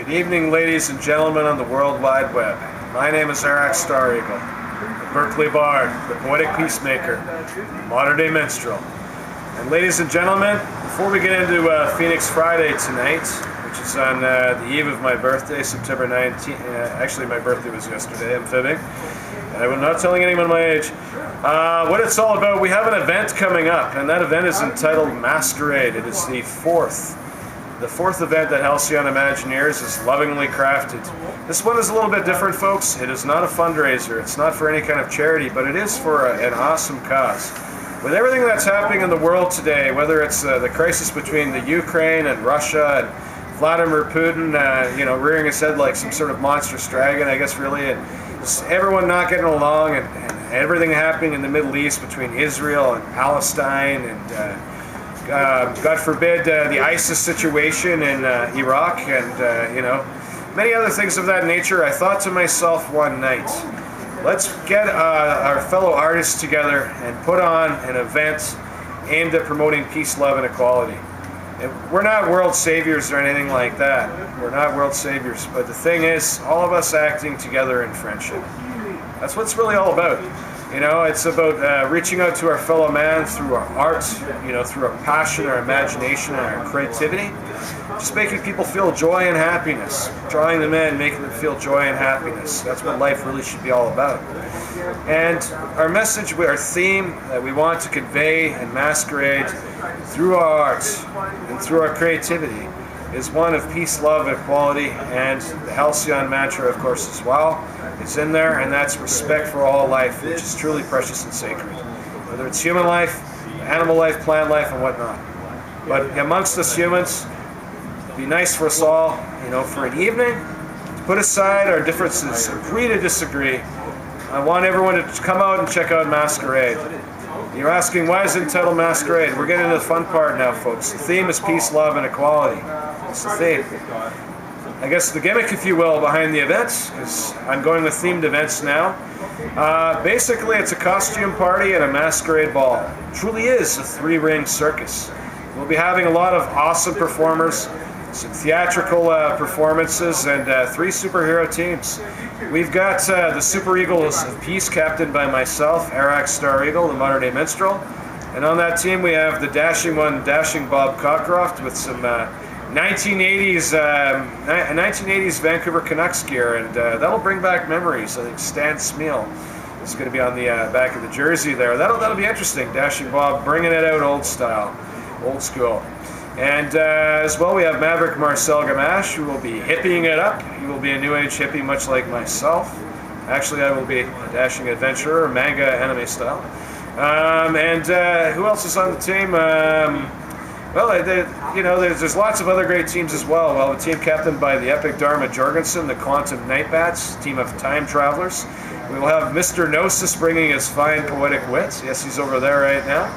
Good evening, ladies and gentlemen on the World Wide Web. My name is Arak StarrEagle, the Berkeley Bard, the poetic peacemaker, modern-day minstrel. And ladies and gentlemen, before we get into Phoenix Friday tonight, which is on the eve of my birthday, September 19th, actually my birthday was yesterday, I'm fibbing, and I'm not telling anyone my age. What it's all about, we have an event coming up, and that event is entitled Masquerade. It is the fourth event that Halcyon Imagineers is lovingly crafted. This one is a little bit different, folks. It is not a fundraiser. It's not for any kind of charity, but it is for an awesome cause. With everything that's happening in the world today, whether it's the crisis between the Ukraine and Russia and Vladimir Putin, rearing his head like some sort of monstrous dragon, I guess really, and just everyone not getting along, and everything happening in the Middle East between Israel and Palestine, and God forbid, the ISIS situation in Iraq, and many other things of that nature, I thought to myself one night, let's get our fellow artists together and put on an event aimed at promoting peace, love, and equality. And we're not world saviors or anything like that. We're not world saviors, but the thing is, all of us acting together in friendship. That's what it's really all about. It's about reaching out to our fellow man through our art, through our passion, our imagination, and our creativity. Just making people feel joy and happiness. Drawing them in, making them feel joy and happiness. That's what life really should be all about. And our message, our theme that we want to convey and masquerade through our art and through our creativity is one of peace, love, equality, and the Halcyon mantra, of course, as well. It's in there, and that's respect for all life, which is truly precious and sacred. Whether it's human life, animal life, plant life, and whatnot. But amongst us humans, it'd be nice for us all, for an evening, to put aside our differences, agree to disagree. I want everyone to come out and check out Masquerade. You're asking, why is it entitled Masquerade? We're getting to the fun part now, folks. The theme is peace, love, and equality. That's the theme. I guess the gimmick, if you will, behind the events, because I'm going with themed events now. Basically, it's a costume party and a masquerade ball. It truly is a three-ring circus. We'll be having a lot of awesome performers, some theatrical performances, and three superhero teams. We've got the Super Eagles of Peace, captained by myself, Arak StarrEagle, the modern-day minstrel. And on that team, we have the dashing one, Dashing Bob Cockcroft, with some 1980s Vancouver Canucks gear, and that'll bring back memories. I think Stan Smeal is going to be on the back of the jersey there. That'll be interesting. Dashing Bob bringing it out old style, old school. And as well, we have Maverick Marcel Gamache, who will be hippieing it up. He will be a new age hippie, much like myself. Actually, I will be a dashing adventurer, manga anime style. And who else is on the team? There's lots of other great teams as well. Well, the team captained by the epic Dharma Jorgensen, the Quantum Nightbats, team of time travelers. We will have Mr. Gnosis bringing his fine poetic wit. Yes, he's over there right now.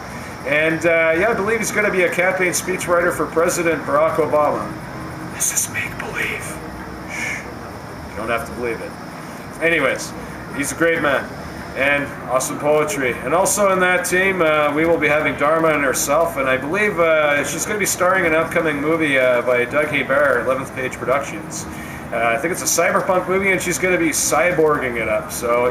And I believe he's going to be a campaign speechwriter for President Barack Obama. This is make-believe. Shh. You don't have to believe it. Anyways, he's a great man. And awesome poetry. And also in that team, we will be having Dharma and herself, and I believe she's going to be starring in an upcoming movie by Doug Hebert, 11th Page Productions. I think it's a cyberpunk movie, and she's going to be cyborging it up. So,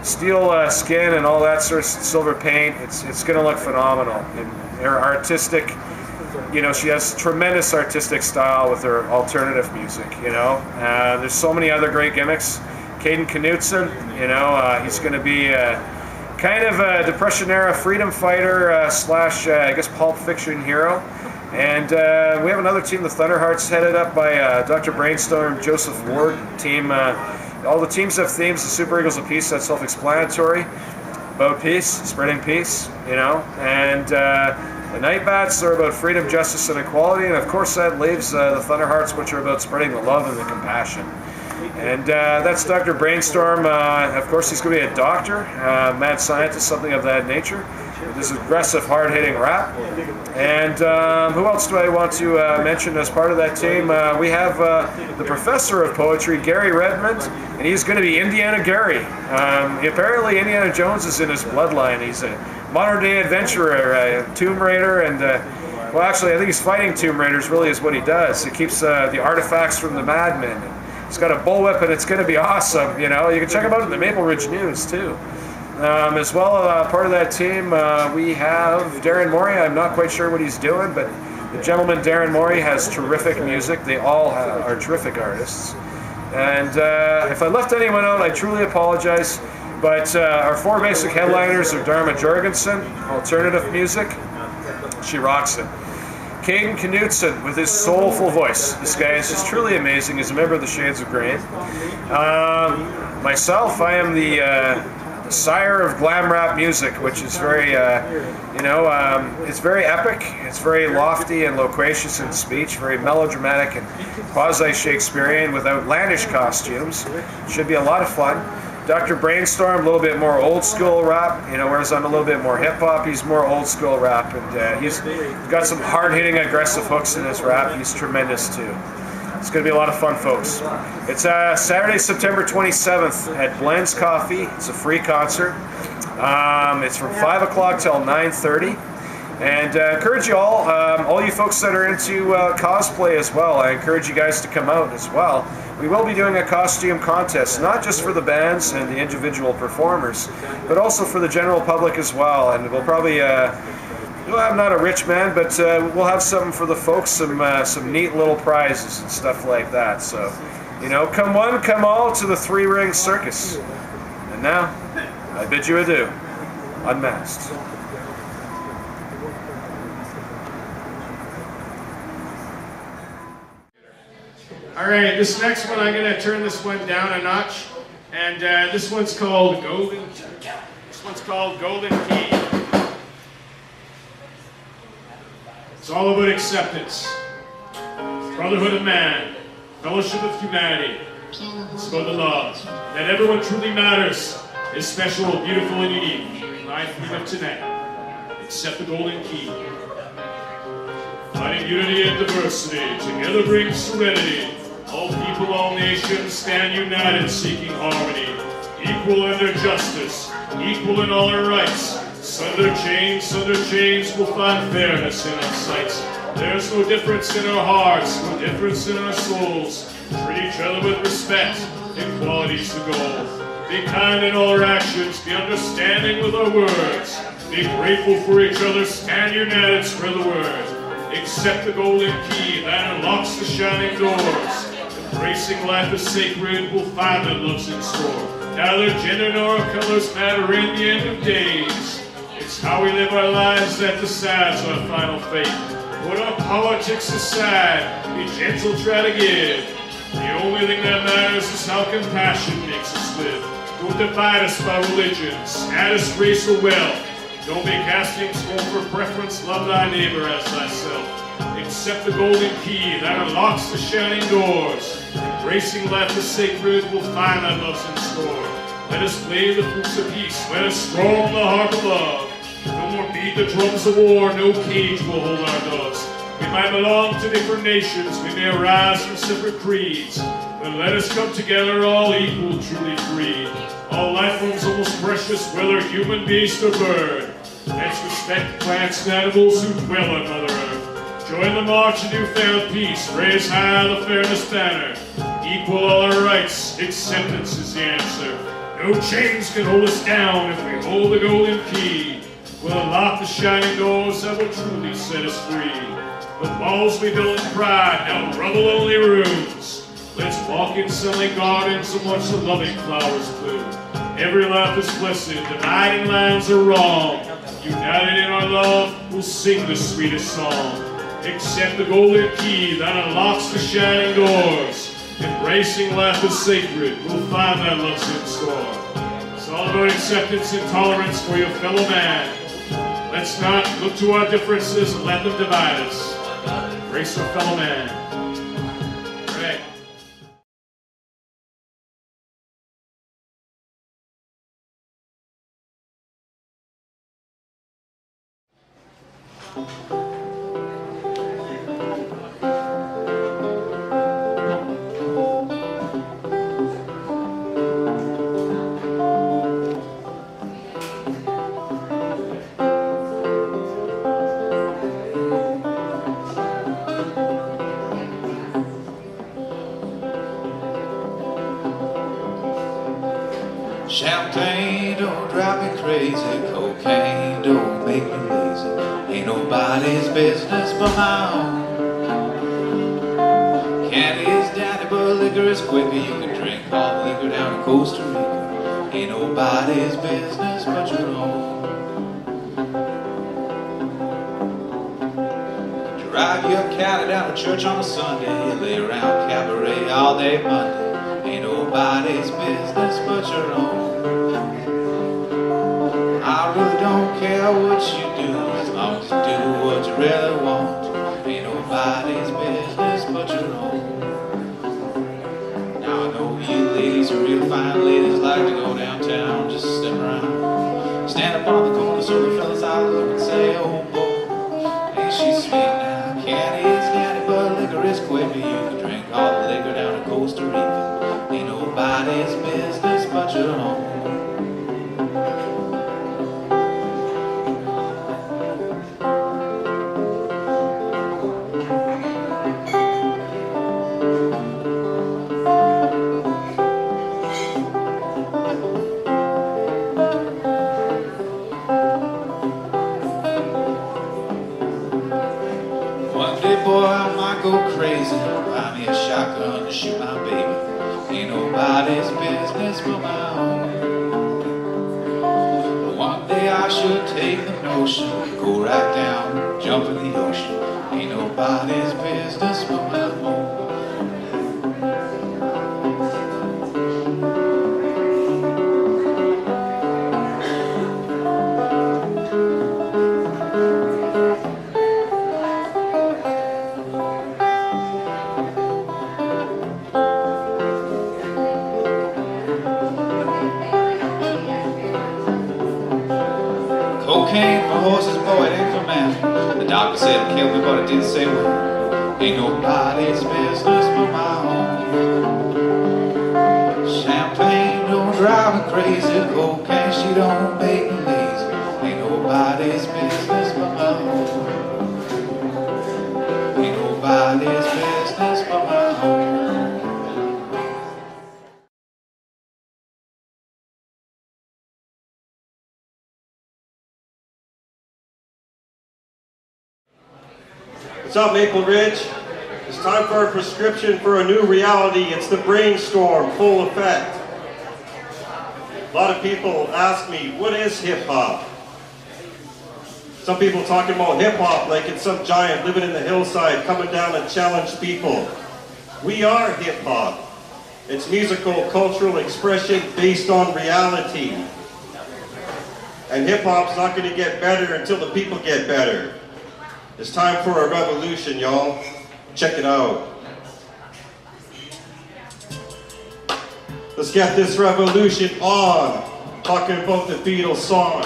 steel skin and all that sort of silver paint. It's going to look phenomenal. And her artistic, she has tremendous artistic style with her alternative music. There's so many other great gimmicks. Caden Knutson, he's going to be kind of a Depression-era freedom fighter slash, Pulp Fiction hero. And we have another team, the Thunderhearts, headed up by Dr. Brainstorm, Joseph Ward team. All the teams have themes. The Super Eagles of Peace, that's self-explanatory. About peace, spreading peace, And the Nightbats are about freedom, justice, and equality. And of course that leaves the Thunderhearts, which are about spreading the love and the compassion. And that's Dr. Brainstorm. Of course, he's going to be a doctor, mad scientist, something of that nature. This aggressive, hard-hitting rap. And who else do I want to mention as part of that team? We have the professor of poetry, Gary Redmond, and he's going to be Indiana Gary. Apparently, Indiana Jones is in his bloodline. He's a modern-day adventurer, a Tomb Raider, and Well, actually, I think he's fighting Tomb Raiders. Really, is what he does. He keeps the artifacts from the Madmen. He's got a bullwhip, and it's going to be awesome. You know, you can check him out in the Maple Ridge News too. As well, part of that team, we have Darren Morey. I'm not quite sure what he's doing, but the gentleman Darren Morey has terrific music. They all are terrific artists. And if I left anyone out, I truly apologize. But our four basic headliners are Dharma Jorgensen, alternative music. She rocks it. Caden Knutson with his soulful voice. This guy is just truly amazing. He's a member of the Shades of Grey. Myself, I am the sire of glam rap music, which is very, it's very epic. It's very lofty and loquacious in speech, very melodramatic and quasi-Shakespearean with outlandish costumes. Should be a lot of fun. Dr. Brainstorm, a little bit more old school rap, whereas I'm a little bit more hip hop. He's more old school rap, and he's got some hard-hitting, aggressive hooks in his rap. He's tremendous too. It's going to be a lot of fun, folks. It's Saturday, September 27th at Blenz Coffee. It's a free concert. It's from 5 o'clock till 9:30. And encourage you all you folks that are into cosplay as well, I encourage you guys to come out as well. We will be doing a costume contest, not just for the bands and the individual performers, but also for the general public as well. And we'll probably, I'm not a rich man, but we'll have something for the folks, some neat little prizes and stuff like that. So, come one, come all to the Three Ring Circus. And now, I bid you adieu, unmasked. All right, this next one, I'm going to turn this one down a notch, and this one's called Golden Key. It's all about acceptance, brotherhood of man, fellowship of humanity. It's about the love that everyone truly matters, is special, beautiful, and unique. My theme of tonight, accept the golden key. Finding unity and diversity, together brings serenity. All people, all nations stand united, seeking harmony. Equal in their justice, equal in all our rights. Sunder chains, we'll find fairness in our sights. There's no difference in our hearts, no difference in our souls. Treat each other with respect, equality's the goal. Be kind in all our actions, be understanding with our words. Be grateful for each other, stand united, spread the word. Accept the golden key that unlocks the shining doors. Embracing life as sacred, we'll find that love's in store. Neither gender nor colors matter in the end of days. It's how we live our lives that decides our final fate. Put our politics aside, be gentle, try to give. The only thing that matters is how compassion makes us live. Don't divide us by religion, status, race, or wealth. Don't be casting scorn for preference, love thy neighbor as thyself. Accept the golden key that unlocks the shining doors. Embracing life as sacred, we'll find that love's in store. Let us play the flutes of peace, let us strong the harp of love. No more beat the drums of war, no cage will hold our doves. We might belong to different nations, we may arise from separate creeds, but let us come together all equal, truly free. All life forms are most precious, whether human, beast, or bird. Let's respect plants and animals who dwell on Mother Earth. Join the march of newfound peace, raise high the fairness banner. Equal all our rights, acceptance is the answer. No chains can hold us down if we hold the golden key. We'll unlock the shining doors that will truly set us free. The walls we built in pride now rubble-only rooms. Let's walk in sunlit gardens and watch the loving flowers bloom. Every life is blessed, dividing lines are wrong. United in our love, we'll sing the sweetest song. Accept the golden key that unlocks the shining doors. Embracing life as sacred, we'll find that love's in store. It's all about acceptance and tolerance for your fellow man. Let's not look to our differences and let them divide us. Embrace our fellow man. All right. Champagne don't drive me crazy, cocaine don't make me lazy. Ain't nobody's business but my own. Candy is daddy, but liquor is quicker. You can drink all the liquor down in Costa Rica. Ain't nobody's business but your own. Drive your caddy down to church on a Sunday. You lay around cabaret all day Monday. Ain't nobody's business but your own. I really don't care what you do, as long as you do what you really want. Ain't nobody's business but your own. Now I know you ladies are real fine ladies, like to go downtown, just step around, stand up on the corner so the fellas out look and say, oh boy, ain't she sweet now. Candy is candy, but liquor is quicker. You can drink all the liquor down in Costa Rica. Ain't nobody's business but your own. Boy, I might go crazy, buy me a shotgun to shoot my baby. Ain't nobody's business but my own. But one day I should take the notion, go right down, jump in the ocean. Ain't nobody's business but my own. Cocaine for horses, boy, it ain't for man. The doctor said it killed me, but it didn't say when. Ain't nobody's business but my own. Champagne don't drive me crazy, cocaine, she don't make me lazy. Ain't nobody's business but my own. Ain't nobody's business but my own. What's up, Maple Ridge? It's time for a prescription for a new reality. It's the Brainstorm, full effect. A lot of people ask me, what is hip-hop? Some people talking about hip-hop like it's some giant living in the hillside coming down and challenge people. We are hip-hop. It's musical, cultural expression based on reality. And hip-hop's not going to get better until the people get better. It's time for a revolution, y'all. Check it out. Let's get this revolution on. Talking about the Beatles song.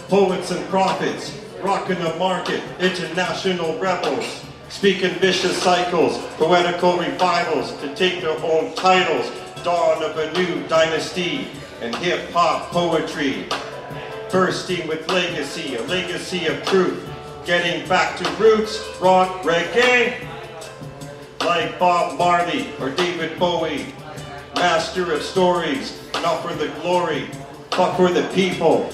Poets and prophets, rocking the market, international rebels. Speaking vicious cycles, poetical revivals to take their own titles. Dawn of a new dynasty in hip-hop poetry. Bursting with legacy, a legacy of truth. Getting back to roots, rock, reggae, like Bob Marley or David Bowie. Master of stories, not for the glory, but for the people.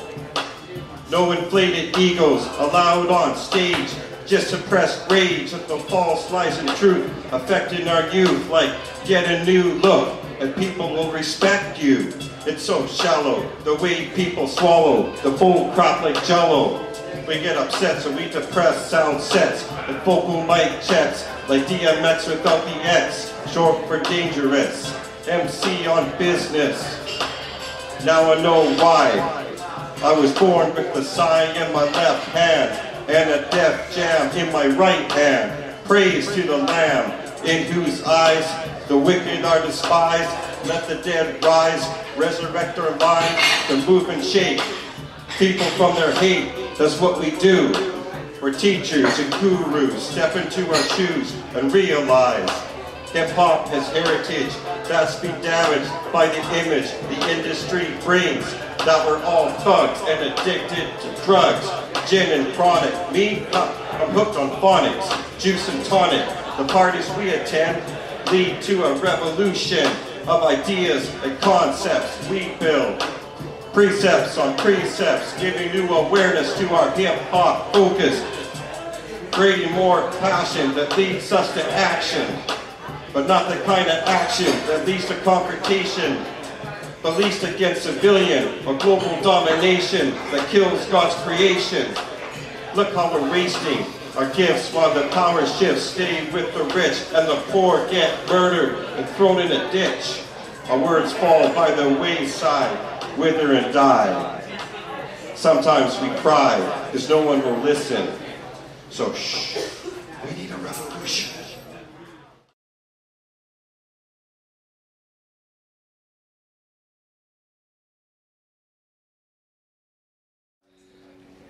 No inflated egos allowed on stage, just suppressed rage at the false lies and truth affecting our youth. Like, get a new look and people will respect you. It's so shallow, the way people swallow the full crop like jello. We get upset, so we depress sound sets and vocal mic checks like DMX without the X, short for dangerous. MC on business. Now I know why. I was born with the sign in my left hand and a Def Jam in my right hand. Praise to the Lamb, in whose eyes the wicked are despised. Let the dead rise, resurrect our minds, to move and shake people from their hate. That's what we do. We're teachers and gurus. Step into our shoes and realize hip-hop has heritage that's been damaged by the image the industry brings. That we're all thugs and addicted to drugs. Gin and chronic. Me, I'm hooked on phonics. Juice and tonic. The parties we attend lead to a revolution. of ideas and concepts we build. Precepts on precepts, giving new awareness to our hip-hop focus, creating more passion that leads us to action, but not the kind of action that leads to confrontation, but leads against civilian or global domination that kills God's creation. Look how we're wasting our gifts while the power shifts stay with the rich and the poor get murdered and thrown in a ditch. Our words fall by the wayside, wither and die. Sometimes we cry because no one will listen. So shh, we need a revolution.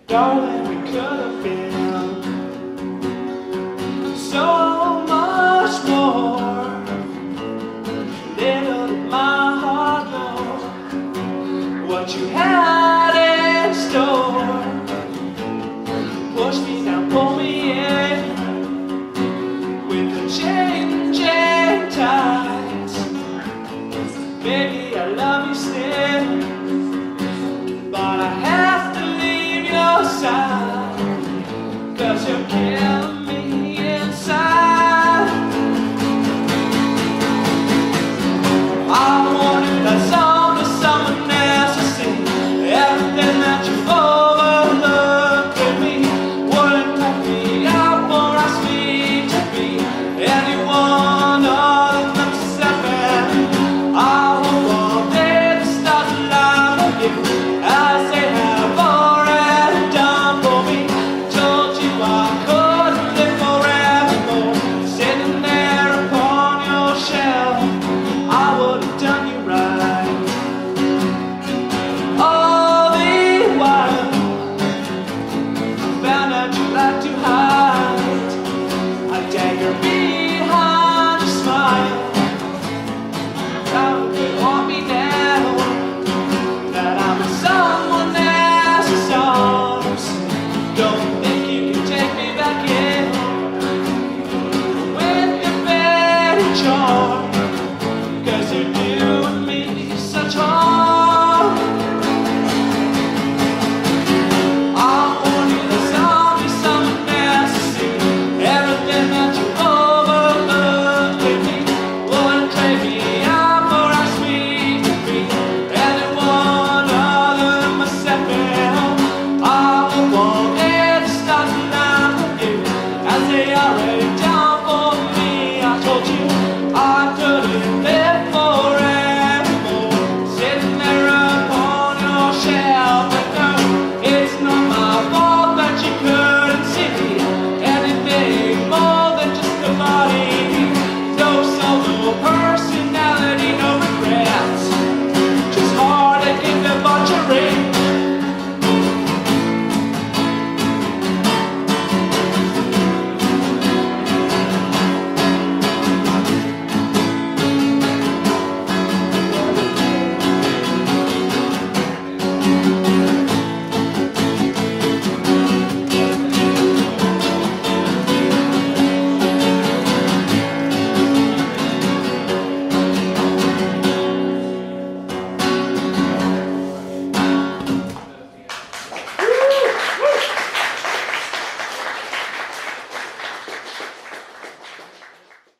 Darling, we could have been